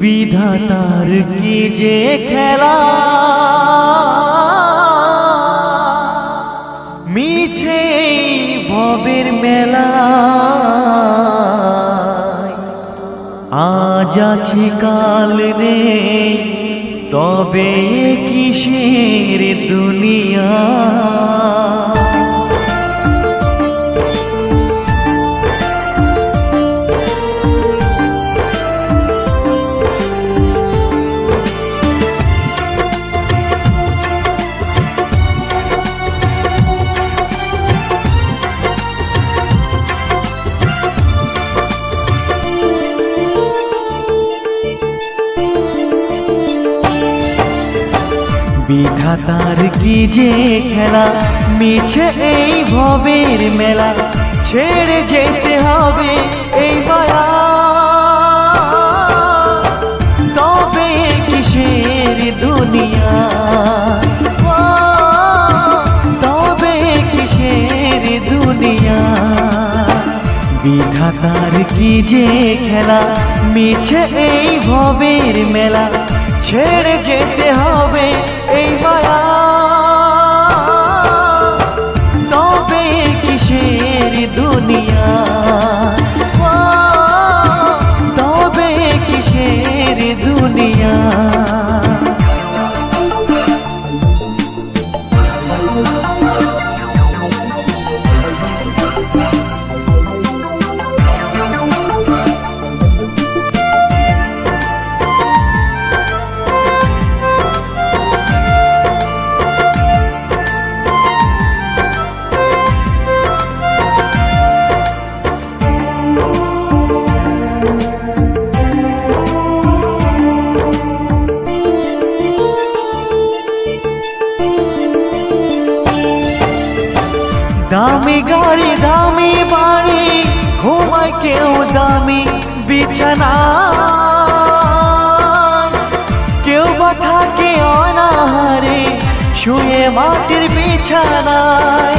বিধাতার কি যে খেলা, মিছে ভবের মেলা। আজ আছি কাল নেই, তবে কিসের দুনিয়া। বিধাতার কি যে খেলা, মিছে এই ভবের মেলা। ছেড়ে যেতে হবে এই মায়া, তবে কিসের দুনিয়া। তবে কিসের দুনিয়া। বিধাতার কি যে খেলা, মিছে এই ভবের মেলা। ছেড়ে যেতে হবে এই মায়া, তবে কিসের দুনিয়া। তবে কিসের দুনিয়া। দামি গাড়ি দামি বাড়ি, ঘুমায় কেউ দামি বিছানা। কেউ বা থাকে অনাহারে শুয়ে মাটির বিছানায়।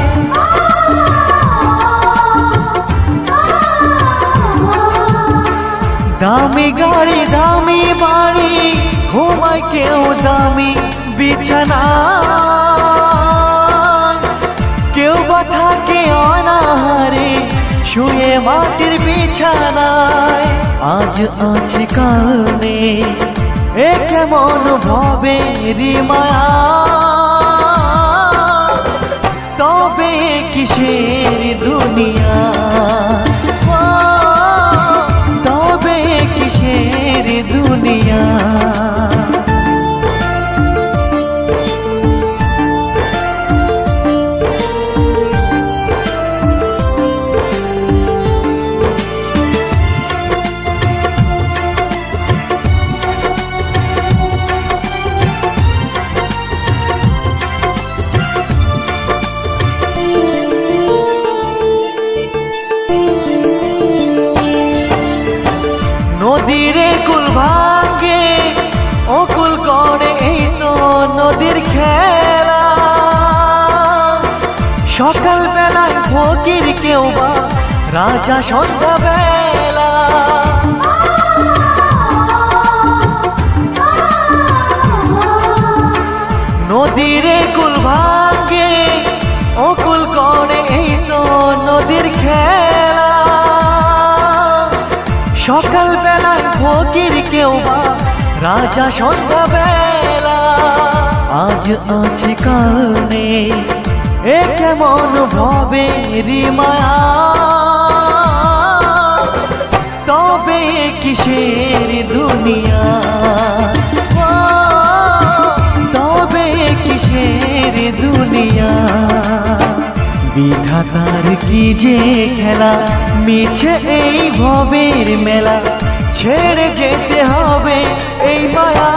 দামি গাড়ি দামি বাড়ি, ঘুমায় কেউ দামি বিছানা। কেউ বা থাকে অনাহারে শুয়ে মাটির বিছানায়। আজ আছে কাল নেই, এ কেমন ভবের মায়া। তবে কিসের দুনিয়া। তবে কিসের দুনিয়া। নদীরে কুল ভাঙ্গে ও কুল করে, এই তো নদীর খেলা। সকাল বেলায় ফকির কেউ বা রাজা সন্ধ্যা বেলা। নদীরে কুল ভাঙ্গে ও কুল করে, এই তো নদীর খেলা। সকাল বেলায় ফকির কেউ বা রাজা সন্ধ্যা বেলা। আজ আছে কাল নেই, এ কেমন ভবের মায়া। তবে কিসের দুনিয়া। তবে কিসের দুনিয়া। বিধাতার কি যে খেলা, মিছে এই ভবের মেলা। ছেড়ে যেতে হবে এই মায়া।